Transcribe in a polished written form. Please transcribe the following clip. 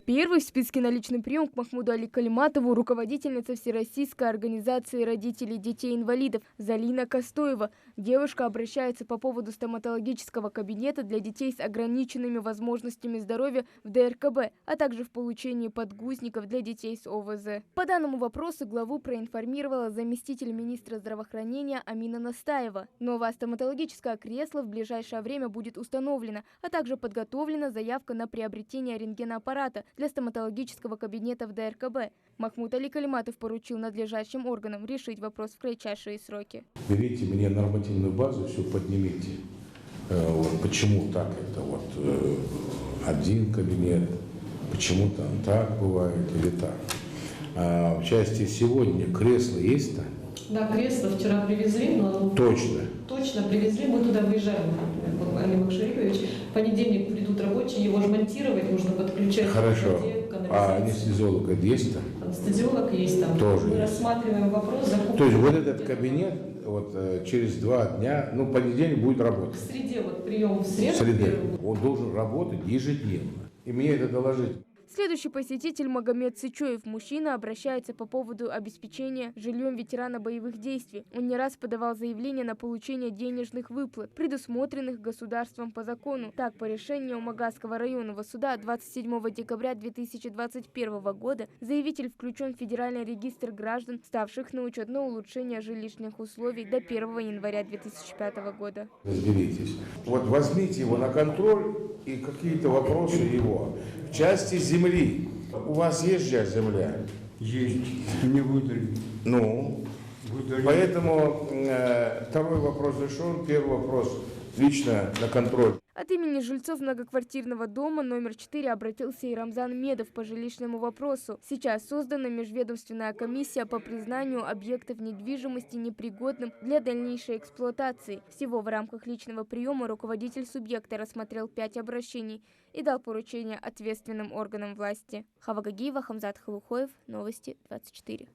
Первый в списке на личный прием к Махмуду Али Калиматову руководительница Всероссийской организации родителей детей-инвалидов Залина Костоева. Девушка обращается по поводу стоматологического кабинета для детей с ограниченными возможностями здоровья в ДРКБ, а также в получении подгузников для детей с ОВЗ. По данному вопросу главу проинформировала заместитель министра здравоохранения Амина Настаева. Новое стоматологическое кресло в ближайшее время будет установлено, а также подготовлена заявка на приобретение рентгеноаппарата для стоматологического кабинета в ДРКБ. Махмуд Али Калиматов поручил надлежащим органам решить вопрос в кратчайшие сроки. Берите мне нормативную базу, все поднимите. Почему так это один кабинет, почему там так бывает или так. В части сегодня кресло есть-то? Да, кресло вчера привезли, но... Точно привезли, мы туда выезжаем, Али Макшарипович. В понедельник придут рабочие, его же монтировать, нужно подключать. Хорошо. А анестезиолог есть там? Анестезиолог есть там. Тоже мы есть. Рассматриваем вопрос закупки. То есть вот этот кабинет через 2 дня, понедельник будет работать? В среде, прием в среду. В среде. Он должен работать ежедневно. И мне это доложить. Следующий посетитель Магомед Сычоев. Мужчина обращается по поводу обеспечения жильем ветерана боевых действий. Он не раз подавал заявление на получение денежных выплат, предусмотренных государством по закону. Так, по решению Магасского районного суда 27 декабря 2021 года заявитель включен в Федеральный регистр граждан, ставших на учет на улучшение жилищных условий до 1 января 2005 года. Разберитесь. Возьмите его на контроль и какие-то вопросы его. В части земли. У вас есть же земля? Есть. Не выдали. Поэтому второй вопрос решен, первый вопрос лично на контроль. От имени жильцов многоквартирного дома номер 4 обратился и Рамзан Медов по жилищному вопросу. Сейчас создана межведомственная комиссия по признанию объектов недвижимости непригодным для дальнейшей эксплуатации. Всего в рамках личного приема руководитель субъекта рассмотрел 5 обращений и дал поручения ответственным органам власти. Хава Гагиева, Хамзат Халухоев, Новости 24.